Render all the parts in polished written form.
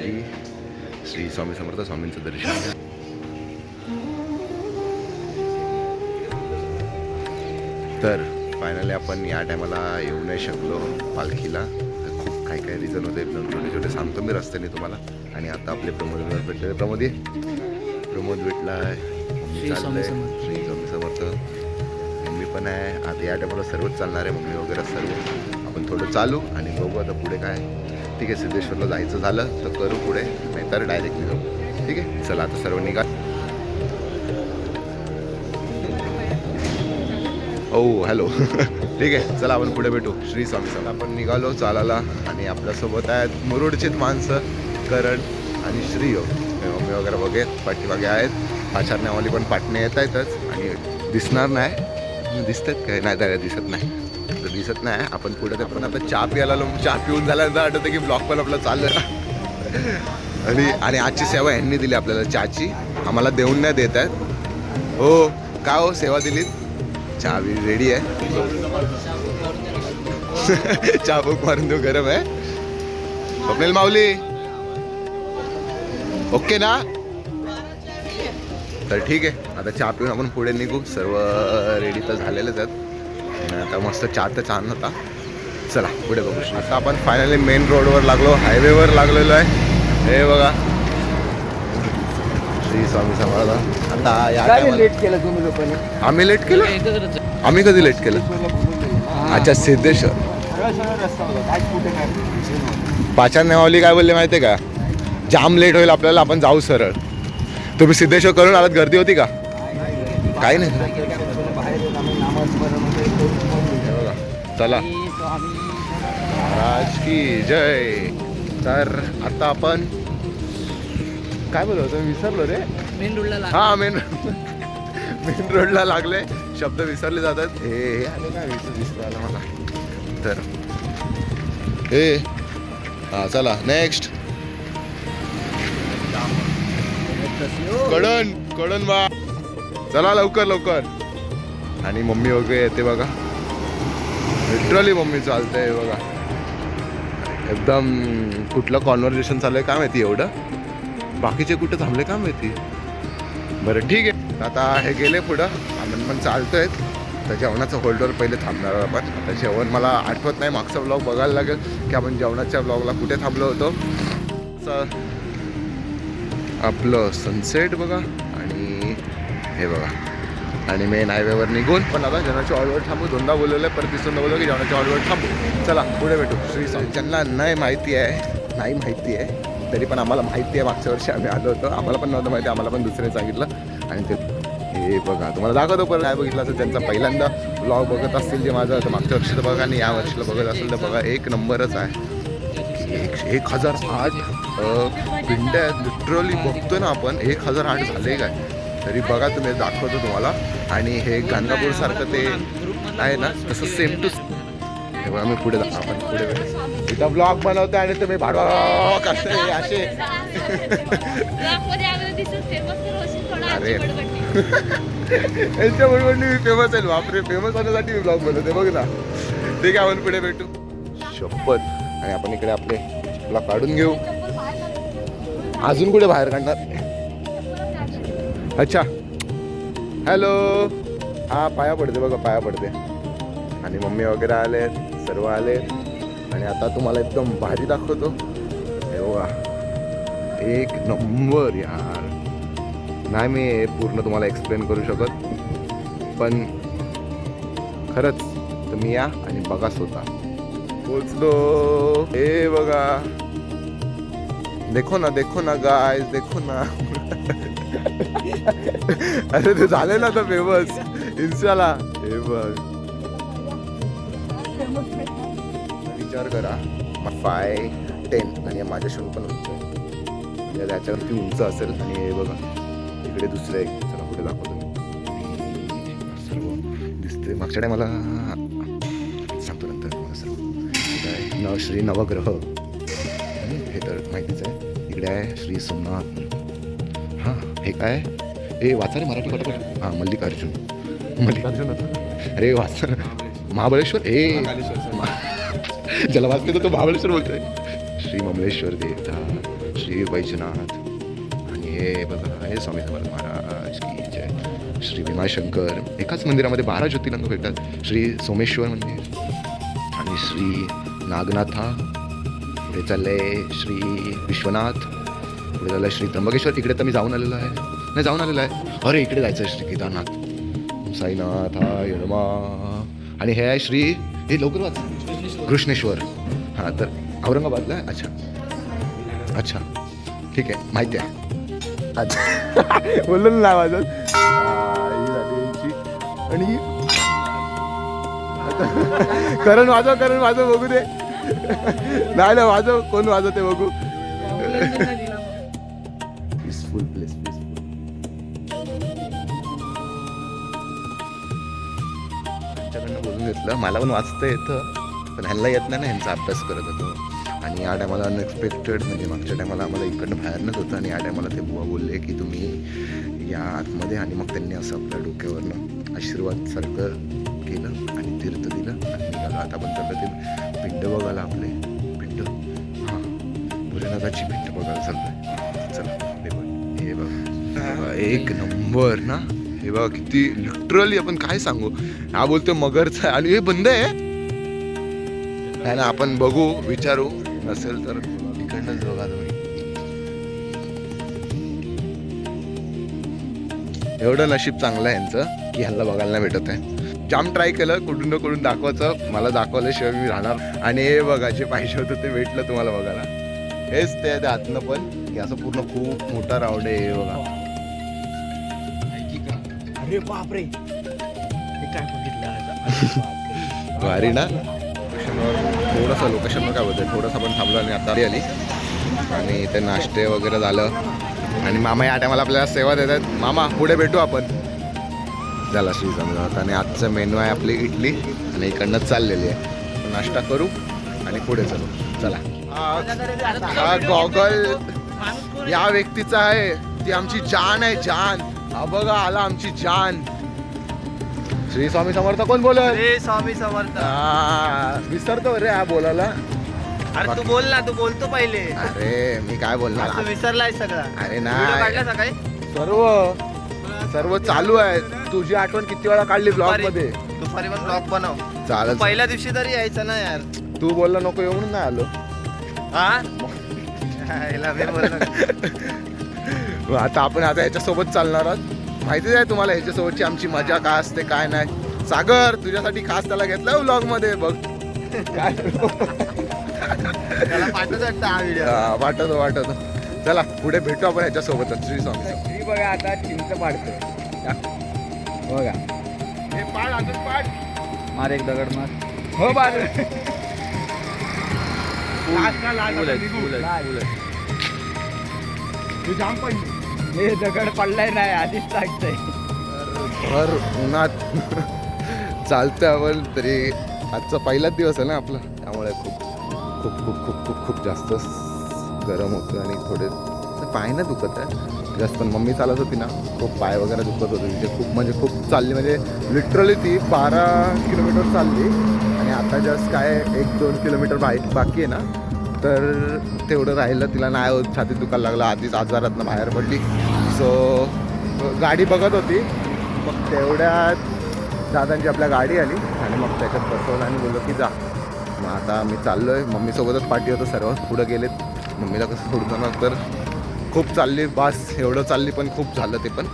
श्री श्री स्वामी समर्थ स्वामींचं दर्शन घ्या. तर फायनली आपण या टायमाला येऊ नाही शकलो पालखीला. तर खूप काही काही रिझन होते, एकदम छोटे छोटे सांगतो मी रस्त्याने तुम्हाला. आणि आता आपले प्रमोद भेटले. प्रमोद भेटला आहे, श्री स्वामी समर्थ. श्री स्वामी समर्थ. मम्मी पण आहे. आता या टायमाला सर्वच चालणार आहे, मम्मी वगैरे सर्व. आपण थोडं चालू आणि बघू आता पुढे काय. ठीक आहे, सिद्धेश्वरला जायचं झालं तर करू पुढे, नाहीतर डायरेक्ट निघू. ठीक आहे, चला आता सर्व निघा. ओ हॅलो. ठीक आहे, चला आपण पुढे भेटू. श्री स्वामी समर्थ. आपण निघालो चालायला आणि आपल्यासोबत आहेत मुरुडचीच माणसं, करण आणि श्रीयो. मम्मी वगैरे बघे पाठीमागे आहेत. आचारण्यावाली पण पाटणे येत आहेतच आणि दिसणार नाही. दिसतात काय? नाही त्या दिसत नाही, तर दिसत नाही. आपण पुढे ते पण आता चहा प्यायला आलो. चहा पिऊन झाल्यानंतर आठवतं की ब्लॉग पण आपलं चाललं. आणि आजची सेवा यांनी दिली आपल्याला चहाची, आम्हाला देऊन नाही देत आहेत. हो का हो, सेवा दिलीत. चहा रेडी आहे. चहा बुक मारून देऊ, गरम आहे. स्वप्नील माऊली ओके ना? तर ठीक आहे, आता चहा पिऊन आपण पुढे निघू. सर्व रेडी तर झालेलेच आहेत. आता मस्त चहा तर छान होता. चला पुढे बघू. आता आपण फायनली मेन रोडवर लागलो, हायवेवर लागलेलो आहे. हे बघा श्री स्वामी समर्थ. आता या लेट केलं तुम्ही लोकांनी? आम्ही लेट केलं? आम्ही कधी लेट केलं? अच्छा, सिद्धेश्वर. पाचारण्यावाली काय बोलले माहिती आहे का? जाम लेट होईल आपल्याला, आपण जाऊ सरळ. तुम्ही सिद्धेश्वर करून आलात, गर्दी होती का? काही नाही. बघा, चला. महाराज की जय. तर आता आपण काय बोललो होतो, विसरलो रे. मेन रोडला हा, मेन रोडला लागले. शब्द विसरले जातात. हे आले काय दिसलं मला. तर हे हा, चला नेक्स्ट. कडन बा, चला लवकर लवकर. आणि मम्मी वगैरे येते बघा. लिटरली मम्मी चालते बघा. एकदम कुठलं कॉन्व्हर्सेशन चालू आहे काय माहिती एवढं. बाकीचे कुठे थांबले काय माहिती. बरं ठीक आहे, आता हे गेले पुढं, आपण पण चालतोय. तर जेवणाचं होल्डवर पहिले थांबणार आपण. आता जेवण मला आठवत नाही, मागचा ब्लॉग बघायला लागेल की आपण जेवणाच्या ब्लॉगला कुठे थांबलो होतो. आपलं सनसेट बघा आणि हे बघा. आणि मेन हायवेवर निघून पण आता जेवणाच्या ऑर्डरवर थांबू. दोनदा बोलवलं, परत दिसून बोललो की जेवणाच्या ऑर्डरवर थांबू. चला पुढे भेटू. श्री स्वामी. ज्यांना नाही माहिती आहे तरी पण आम्हाला माहिती आहे. मागच्या वर्षी आम्ही आलो होतो, आम्हाला पण नव्हतं माहिती, आम्हाला पण दुसरे सांगितलं. आणि ते हे बघा तुम्हाला दाखवतो. परत काय बघितलं असेल, त्यांचा पहिल्यांदा ब्लॉग बघत असतील जे माझं, तर मागच्या वर्षीचं बघा आणि या वर्षीला बघत असेल तर बघा, एक नंबरच आहे. 1008 पिंड्या आहेत. लिटरली बघतो ना आपण, 1008 झाले काय. तरी बघा तुम्ही, दाखवतो तुम्हाला. आणि हे गाणगापूरसारखं ते आहे ना, तसं सेम टू तेव्हा आम्ही पुढे आपण पुढे इथं ब्लॉग बनवतो आणि तुम्ही भाडवा कसं असे. अरे यांच्याबरोबर मी फेमस आहे. बापरे, फेमस होण्यासाठी मी ब्लॉग बनवते बघ ना. ठीक आहे, आपण पुढे भेटू. शपथ. आणि आपण इकडे आपला काढून घेऊ. अजून कुठे बाहेर काढणार? अच्छा, हॅलो. हा, पाया पडते बघा, पाया पडते. आणि मम्मी वगैरे आले, सर्व आले. आणि आता तुम्हाला एकदम भारी दाखवतो. हे बघा, एक नंबर यार. नाही मी पूर्ण तुम्हाला एक्सप्लेन करू शकत, पण खरंच तुम्ही या आणि बघा स्वतः. पोचलो. हे बघा, देखो ना गाइस, देखो ना. अरे ते झाले ना तर फेमस इन्स्टाला. हे बघ, विचार करा, 5'10" आणि माझ्या शून पण उंच आहे, त्याच्यावरती उंच असेल. आणि हे बघा इकडे दुसरं एक, चला पुढे दाखवतो मी. सर्व दिसते. मागच्या टायमाला सांगतो नंतर तुम्हाला सर्व. श्री नवग्रह हे तर माहितीच आहे. इकडे आहे श्री सोमनाथ. हां, हे काय हे वाचा रे मराठी पटापट. हां, मल्लिकार्जुन होतं. अरे वाचा. महाबळेश्वर. हे ज्याला वाचते तो महाबळेश्वर बोलतोय. श्री ममलेश्वर देवता, श्री वैजनाथ आणि हे बघा हे स्वामी समर्थ महाराज की जय. श्री भीमाशंकर. एकाच मंदिरामध्ये 12 ज्योतिर्लिंग भेटतात. श्री सोमेश्वर मंदिर आणि श्री नागनाथा. पुढे चाललंय श्री विश्वनाथ. पुढे झालं श्री त्र्यंबकेश्वर. इकडे तर मी जाऊन आलेलो आहे. नाही जाऊन आलेलो आहे. अरे इकडे जायचं आहे श्री केदारनाथ, साईनाथ, यडमा. आणि हे आहे श्री हे लवकर वाच कृष्णेश्वर. हां तर औरंगाबादला आहे. अच्छा अच्छा ठीक आहे माहिती आहे. अच्छा बोललो ना माझं. आणि करण वाजव बघू दे. नाही ना वाजव कोण वाजवते बघू. Peaceful place peaceful. त्यांच्याकडनं बोलून घेतलं. मला पण वाचता येतं पण ह्यांना येत नाही ना. ह्यांचा अभ्यास करत होतो. आणि या टायमाला अनएक्सपेक्टेड म्हणजे मागच्या टायमाला आम्हाला इकडनं बाहेरनंच होतं आणि या टायमाला ते बुवा बोलले की तुम्ही या आतमध्ये. आणि मग त्यांनी असं आपल्या डोक्यावरनं आशीर्वाद सारखं केलं आणि तीर्थ दिलं आणि निघालं. आता पण चाललं ते पिंड बघायला आपले पिंड. हां भोलेनाथाची पिंड बघायला चाललंय. चला हे बघ एक नंबर ना. हे बघा किती लिटरली आपण काय सांगू. हा बोलतो मगरचा आहे आणि हे बंद आहे ना. आपण बघू विचारू नसेल तर इकडनंच बघा तुम्ही. एवढं नशीब चांगलं आहे यांचं की ह्याला बघायला नाही भेटत आहे. जाम ट्राय केलं कुठून ना कुठून दाखवायचं. मला दाखवल्याशिवाय मी राहणार. आणि हे बघा जे पाहिजे होतं ते भेटलं तुम्हाला बघायला. हेच ते आतनं पण की असं पूर्ण खूप मोठा राऊंड आहे. हे बघा अरे बापरे हे काय बघितलं. भारी ना. थोडंसं लोकेशनवर काय होतं थोडंसं आपण थांबलो आणि आता आली आणि ते नाश्ते वगैरे झालं. आणि मामा या टायमाला आपल्याला सेवा देतात. मामा पुढे भेटू आपण. झाला श्री समजावत. आणि आजचं मेनू आहे आपली इडली आणि इकडनं चाललेली आहे. नाश्ता करू आणि पुढे चालू. चला. हा गॉगल या व्यक्तीचा आहे. ती आमची जान आहे जान. हा बघा आला आमची जान. श्री स्वामी समर्थ. कोण बोलत? श्री स्वामी समर्थ. विसरतो रे हा बोलायला. अरे तू बोल ना. तू बोलतो पहिले. अरे मी काय बोलणार. तू विसरलाय सगळं. अरे व्हिडिओ काढला नाही सकाळी. सर्व चालू आहे. तुझी आठवण किती वेळा काढली ब्लॉग मध्ये. दुपारी पण ब्लॉग बनव. चालत. पहिल्या दिवशी तरी यायचं ना यार. तू बोलला नको येऊन नाही आलो. हा याला मी बोललो. आता आपण आता ह्याच्यासोबत चालणार आहोत. माहितीच आहे तुम्हाला ह्याच्यासोबतची आमची मजा काय असते काय नाही. सागर तुझ्यासाठी खास त्याला घेतला व्लॉग मध्ये बघ. काय त्याला पाठवत वाटतं हा व्हिडिओ. वाटतो. चला पुढे भेटू आपण ह्याच्यासोबतच. श्री स्वामी. श्री बघा आता चिंच पाडतो बघा. हे पाड अजून पाड. मार एक दगड मार. हो बाजू. हे दगड पडलाय नाही आधीच सांगतंय. भर उन्हात चालतं आपण तरी. आजचा पहिलाच दिवस आहे ना आपला त्यामुळे खूप खूप खूप खूप खूप खूप जास्त गरम होतं आणि थोडे पाय ना दुखत आहे जास्त. पण मम्मी चालत होती ना खूप पाय वगैरे दुखत होते तिथे खूप म्हणजे खूप चालली. म्हणजे लिटरली ती 12 किलोमीटर चालली आणि आता जस्ट काय 1-2 किलोमीटर बाकी आहे ना. तर तेवढं राहिलं तिला नाही होत. छातीत दुखायला लागलं. आधीच आजारातनं बाहेर पडली. सो गाडी बघत होती. मग तेवढ्यात दादांची आपल्या गाडी आली आणि मग त्याच्यात बसवलं आणि बोललो की जा. मग आता मी चाललो आहे. मम्मीसोबतच पाठी होतं. सर्व पुढं गेलेत. मम्मीला कसं सोडतं ना तर खूप चालली बास एवढं चालली पण खूप झालं ते पण.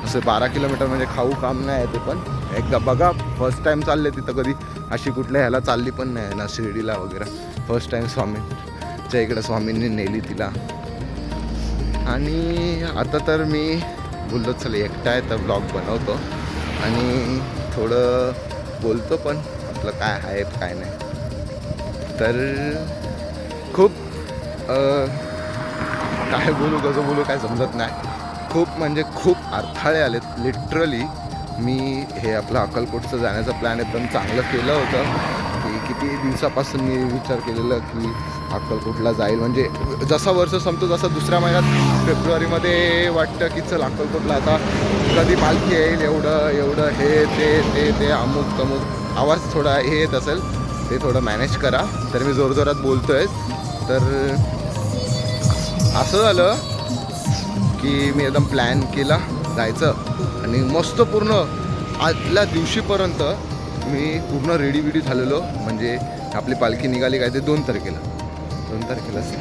असं 12 किलोमीटर म्हणजे खाऊ काम नाही आहे ते पण. एकदा बघा फर्स्ट टाईम चालले तिथं. कधी अशी कुठल्या ह्याला चालली पण नाही ना शिर्डीला वगैरे. फर्स्ट टाईम स्वामींच्या इकडं स्वामींनी नेली तिला. आणि आता तर मी बोललो चल एकटा आहे तर ब्लॉग बनवतो आणि थोडं बोलतो पण आपलं काय आहे काय नाही. तर खूप काय बोलू कसं बोलू काय समजत नाही. खूप म्हणजे खूप अडथळे आलेत लिटरली. मी हे आपलं अक्कलकोटचं जाण्याचं प्लॅन एकदम चांगलं केलं होतं की किती दिवसापासून मी विचार केलेलं की अक्कलकोटला जाईल. म्हणजे जसा वर्ष संपतो जसा दुसऱ्या महिन्यात फेब्रुवारीमध्ये वाटतं की चल अक्कलकोटला आता कधी पालखी येईल. एवढं हे ते अमुक तमुक आवाज थोडा हे येत असेल ते थोडं मॅनेज करा. तर मी जोरजोरात बोलतो आहे तर असं झालं की मी एकदम प्लॅन केला जायचं आणि मस्त पूर्ण आदल्या दिवशीपर्यंत मी पूर्ण रेडी बिडी झालेलो. म्हणजे आपली पालखी निघाली काय ते 2 तारखेलाच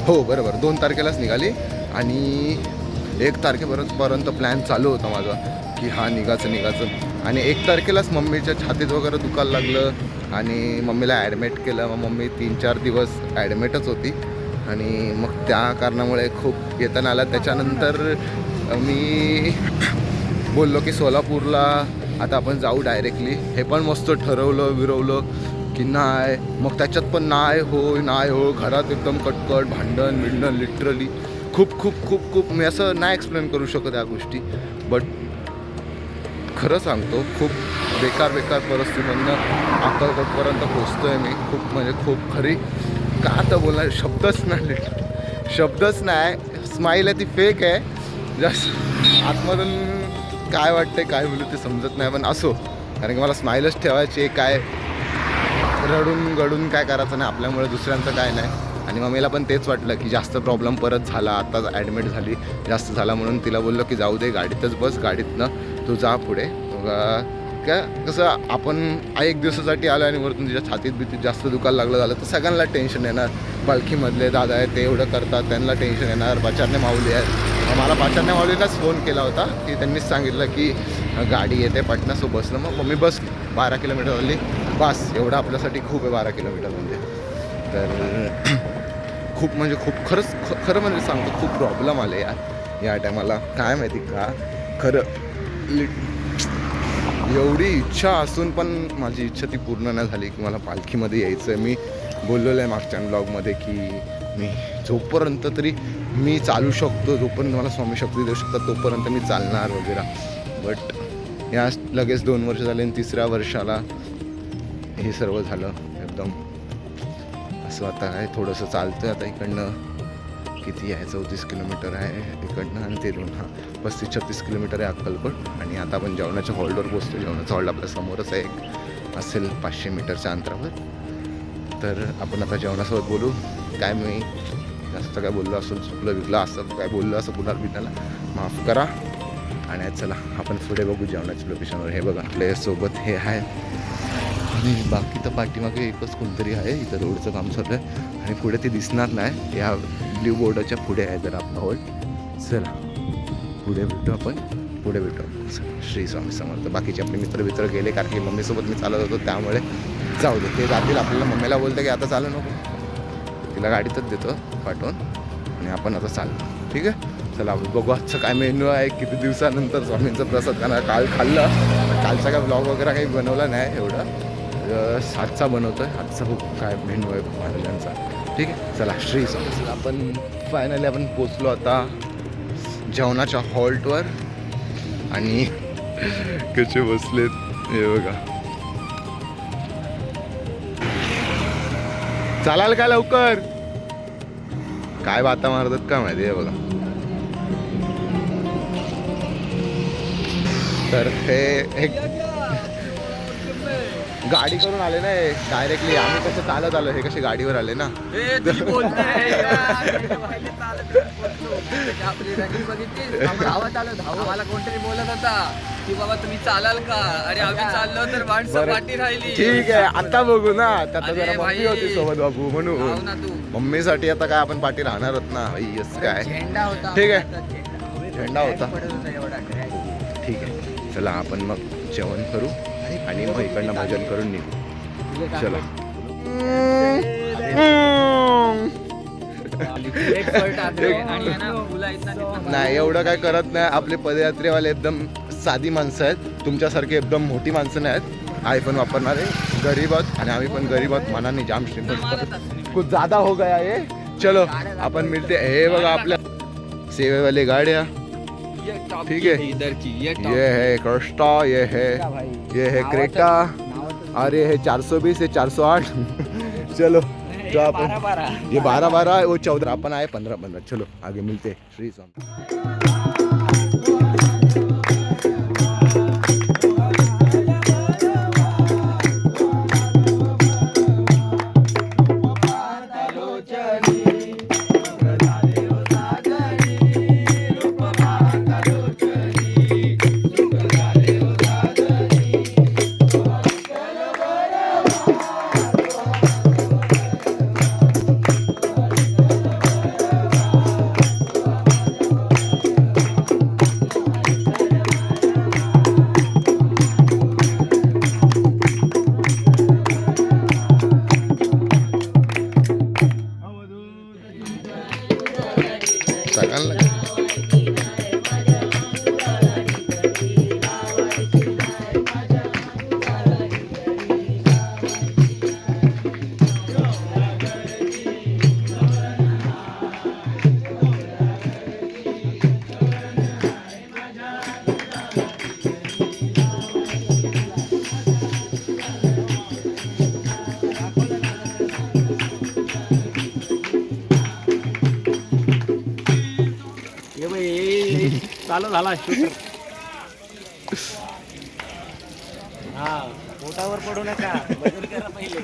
हो बरोबर 2 तारखेलाच निघाली आणि 1 तारखेपर्यंत प्लॅन चालू होता माझा की हा निघायचं आणि 1 तारखेलाच मम्मीच्या छातीत वगैरे दुखायला लागलं आणि मम्मीला ॲडमिट केलं. मग मम्मी 3-4 दिवस ॲडमिटच होती आणि मग त्या कारणामुळे खूप येताना आला. त्याच्यानंतर मी बोललो की सोलापूरला आता आपण जाऊ डायरेक्टली. हे पण मस्त ठरवलं की नाही. मग त्याच्यात पण नाही हो घरात एकदम कटकट भांडण लिटरली खूप मी असं नाही एक्सप्लेन करू शकत या गोष्टी. बट खरं सांगतो खूप बेकार परिस्थितीमधनं अक्कलकोटपर्यंत पोचतो आहे मी. खूप खरी का आता बोलणार शब्दच नाही. स्माईल आहे ती फेक आहे. जस्ट आतमधून काय वाटते काय बोलू ते समजत नाही. पण असो कारण की मला स्माईलच ठेवायची. काय रडून गडून काय करायचं नाही आपल्यामुळे दुसऱ्यांचं काय नाही. आणि मम्मीला पण तेच वाटलं की जास्त प्रॉब्लेम परत झाला. आत्ताच ॲडमिट झाली जास्त झाला म्हणून तिला बोललो की जाऊ दे गाडीतच बस गाडीतनं तू जा पुढे. काय कसं आपण 1 दिवसासाठी आलो आणि वरतून तिच्या छातीत जास्त दुखायला लागलं झालं तर सगळ्यांना टेन्शन येणार. पालखीमधले दादा आहेत ते एवढं करतात त्यांना टेन्शन येणार. पाचारणे माऊली आहेत. मला पाचारणे माऊलीलाच फोन केला होता की त्यांनीच सांगितलं की गाडी येते पाटणासो बसलं. मग मम्मी बस 12 किलोमीटर झाली बस एवढं आपल्यासाठी खूप आहे 12 किलोमीटर म्हणजे. तर खूप खरं म्हणजे सांगतो खूप प्रॉब्लेम आले या टायमाला. काय माहिती का खरं एवढी इच्छा असून पण माझी इच्छा ती पूर्ण नाही झाली की मला पालखीमध्ये यायचं आहे. मी बोललेलं आहे मागच्या ब्लॉगमध्ये की मी जोपर्यंत तरी मी चालू शकतो जोपर्यंत मला स्वामी शक्ती देऊ शकतात तोपर्यंत मी चालणार वगैरे. बट या लगेच 2 वर्ष झाले आणि 3ऱ्या वर्षाला हे सर्व झालं एकदम असं. आता काय थोडंसं चालतं आहे आता इकडनं किती आहे 34 किलोमीटर आहे इकडनं आणि ते 35-36 किलोमीटर आहे अक्कलकोट. आणि आता आपण जेवणाच्या हॉलवर पोचतो. जेवणाचा हॉल आपल्या समोरच आहे एक असेल 500 मीटरच्या अंतरावर. तर आपण आता जेवणासोबत बोलू. काय मी जास्त काय बोललो असेल चुकलं असं काय बोललो असं पुनर्विनाला माफ करा. आणि चला आपण पुढे बघू जेवणाच्या लोकेशनवर. हे बघा आपल्यासोबत हे आहे आणि बाकी तर पाठीमागे एकच कोणतरी आहे. इथं रोडचं काम चालू आहे आणि पुढे ते दिसणार नाही. या ब्ल्यू बोर्डाच्या पुढे आहे जर आपला हॉल. चला पुढे भेटू श्री स्वामी समर्थ. बाकीचे आपले मित्र गेले कारण की मम्मीसोबत मी चालत होतो त्यामुळे जाऊ दे ते जातील. आपल्याला मम्मीला बोलतं की आता चालू नको तिला गाडीतच देतो पाठवून आणि आपण आता चाललो. ठीक आहे चला बघू आजचं काय मेन्यू आहे. किती दिवसानंतर स्वामींचा प्रसाद खाणार. काल खाल्लं कालचा काय ब्लॉग वगैरे काही बनवला नाही एवढं. आजचा बनवतो आहे. आजचा खूप काय मेन्यू आहे महाराजांचा. ठीक आहे चला श्री स्वामी. आपण फायनली पोचलो आता जेवणाच्या हॉल्टवर आणि कसे बसलेत हे बघा. चालाल का लवकर काय बाता मारतात का माहिती आहे बघा. तर हे गाडी करून आले ना डायरेक्टली. आम्ही कसं चालत आलो हे कसे गाडीवर आले ना. आम्हाला कोणतरी बोलत होता की बाबा तुम्ही चालाल का. अरे आम्ही चाललो तर माणसं पाठी राहिली. ठीक आहे आता बघू ना. आता जरा मम्मी होती सोबत बाबू म्हणून मम्मीसाठी आता काय आपण पाठी राहणारच ना. काय झेंडा होता. ठीक आहे झेंडा होता. ठीक आहे चला आपण मग जेवण करू आणि मग इकडनं भजन करून निघू. चला नाही एवढं काय करत नाही. आपले पदयात्रेवाले एकदम साधी माणसं आहेत. तुमच्यासारखे एकदम मोठी माणसं नाही आहेत. आयफोन वापरणारे गरीब आहोत आणि आम्ही पण गरीब आहोत. मनाने जाम श्रीमंत कुछ ज्यादा हो गया ये. चलो आपण मिळते. हे बघा आपल्या सेवेवाले गाड्या. ठीक है ये है क्रेस्टा ये है क्रेटा और ये है 420 ये 408. चलो तो अपन ये 12 वो 14 अपन आए 15. चलो आगे मिलते श्री स्वामी. चालू झाला शूटर. हा पोटावर पडू नका, बदल करा पहिले.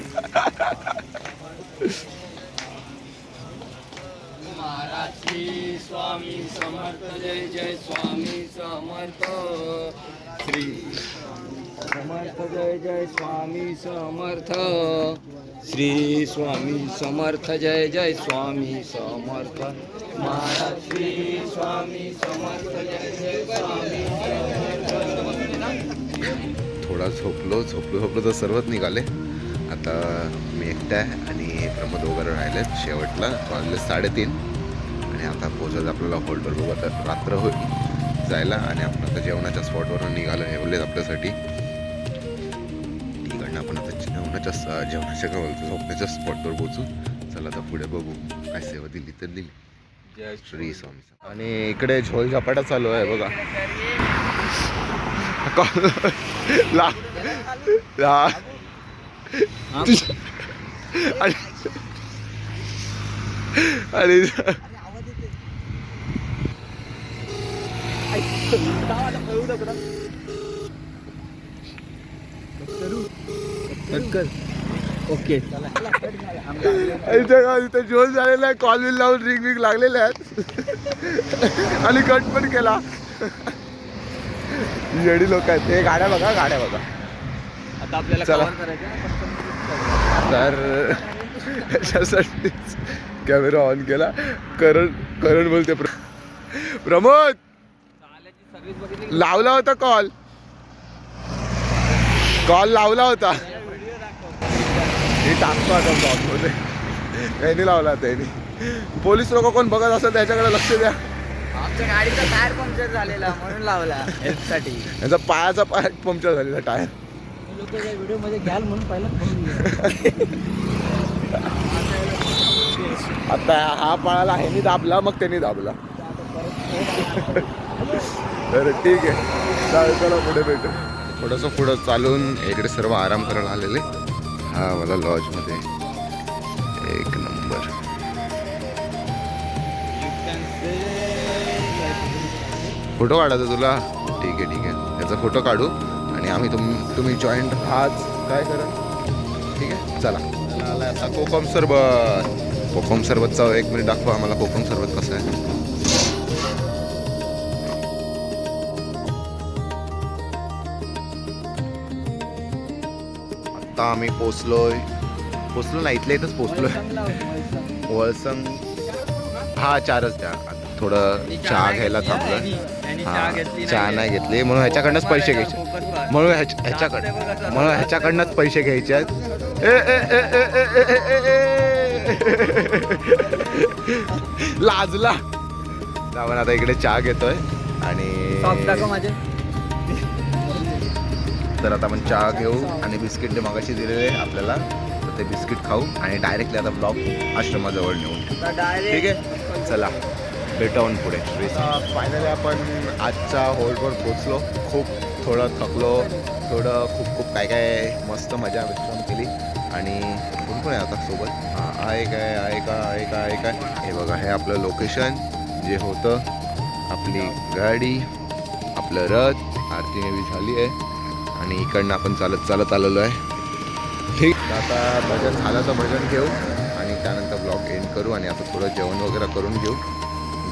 महाराज श्री स्वामी समर्थ, जय जय स्वामी समर्थ. श्री समर्थ, जय जय स्वामी समर्थ. श्री स्वामी समर्थ, जय जय स्वामी समर्थ. महाराज श्री स्वामी समर्थ, जय जय स्वामी समर्थ. थोडा झोपलो तर सर्वच निघाले. आता मी एकटा आहे आणि प्रमोद वगैरे राहिलेत शेवटला. वाजले 3:30 आणि आता पोहोचायचं आपल्याला हॉल्टवर. बघू आता रात्र होईल जायला आणि आपण आता जेवणाच्या स्पॉटवरून निघालो हे बोललेत आपल्यासाठी. तिकडनं आपण आता जेवणाच्या झोपण्याच्या स्पॉटवर पोहोचू. चला आता पुढे बघू काय सेवा दिली तर दिली. जय श्री स्वामी. आणि इकडे झोल झपाटा चालू आहे बघा. ला ला आणि ओके. इथे जोश झालेला आहे. कॉल बिल लावून रिंग बिंग लागलेले आहेत आणि कट पण केला. येडी लोक आहेत. हे गाड्या बघा. आता आपल्याला चला. cover करायचं. तर त्याच्यासाठीच कॅमेरा ऑन केला. करण बोलते प्रमोद चाल्याची सर्व्हिस बघितली. लावला होता कॉल लावला होता. हे टाकतो आता ब्लॉगमध्ये. यांनी लावला त्यांनी. पोलीस लोक कोण बघत असेल त्याच्याकडे लक्ष द्या. आमच्या गाडीचा टायर पंक्चर झालेला म्हणून लावला हेल्पसाठी. यांचा पायाचा पाय पंक्चर झालेला टायर. व्हिडिओ मध्ये घ्याल म्हणून पहिला आता हा पळाला ह्यानी दाबला मग त्यांनी दाबला. तर ठीक आहे चला पुढे भेटू. थोडंसं पुढं चालून इकडे सर्व आराम करायला आलेले. हा मला लॉजमध्ये एक नंबर. फोटो काढायचा तुला. ठीक आहे याचा फोटो काढू आणि आम्ही तुम्ही जॉईंट आज काय करा. ठीक आहे चला. आता कोकम सरबतचा 1 मिनिट दाखवा आम्हाला. कोकम सरबत कसं आहे. आता आम्ही पोचलो ना. इथल्या इथंच पोचलोय. वळसंग. हा 4च द्या. थोडं चहा घ्यायला थांबलं. हा चहा नाही घेतली म्हणून ह्याच्याकडनंच पैसे घ्यायचे. म्हणून ह्याच्याकडनंच पैसे घ्यायचे आहेत. लाजला. आपण आता इकडे चहा घेतोय आणि माझे. तर आता आपण चहा घेऊ आणि बिस्किट जे मगाशी दिलेले आपल्याला तर ते बिस्किट खाऊ आणि डायरेक्टली आता ब्लॉग आश्रमाजवळ नेऊन. ठीक आहे चला भेटू पुढे. फायनली आपण आजच्या हॉल्टवर पोचलो. थोडं थकलो. खूप काय मस्त मजा विश्राम केली. आणि कोण आहे आता सोबत. आहे काय हे बघा. हे आपलं लोकेशन जे होतं. आपली गाडी आपलं रथ आरती नेवी झाली आहे आणि इकडनं आपण चालत आलेलो आहे. ठीक आता भजन झालं तर भजन घेऊ आणि त्यानंतर ब्लॉग एंड करू आणि आता थोडं जेवण वगैरे करून घेऊ.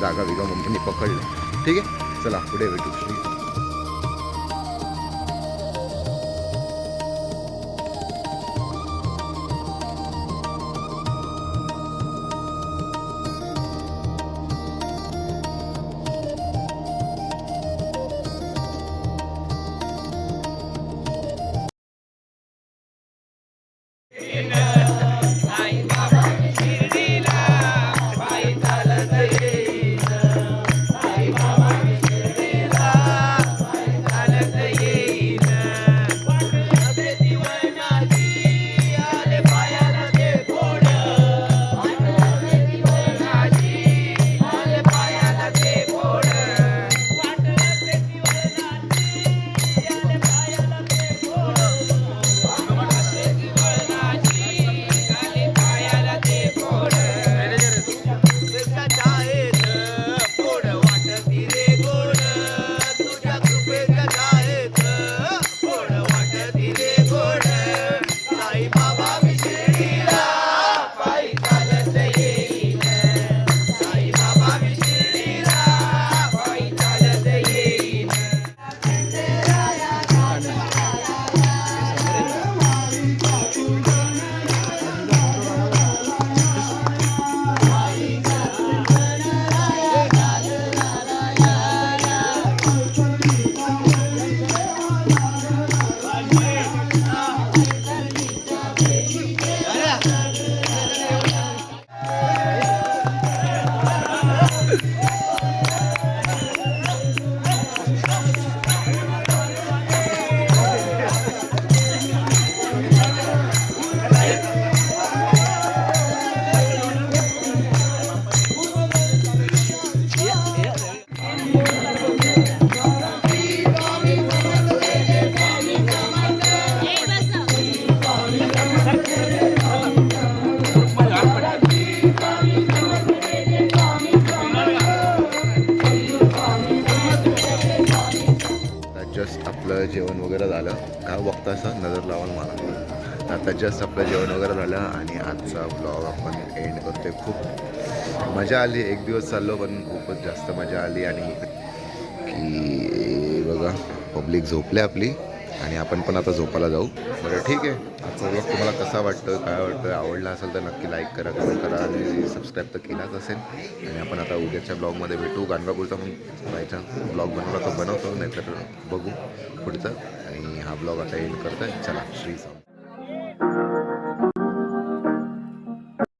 जागा विगा मम्मीने पकडले. ठीक आहे चला पुढे भेटू. फक्त असं नजर लावून मारा. आता जस्ट आपलं जेवण वगैरे झालं आणि आजचा ब्लॉग आपण एंड करतोय. खूप मजा आली, एक दिवस चाललो पण खूपच जास्त मजा आली. आणि की बघा पब्लिक झोपले आपली आणि आपण पण आता झोपायला जाऊ. बरं ठीक आहे, आजचा ब्लॉग तुम्हाला कसा वाटतं, काय वाटतं, आवडला असेल तर नक्की लाईक करा, कमेंट करा आणि सबस्क्राईब तर केलाच असेल. आणि आपण आता उद्याच्या ब्लॉगमध्ये भेटू. गाणगापूरचा मग जायचा ब्लॉग बनवला तो बनवतो, नाहीतर बघू पुढचं. आणि हा ब्लॉग आता एंड करतोय. चला, श्री स्वामी.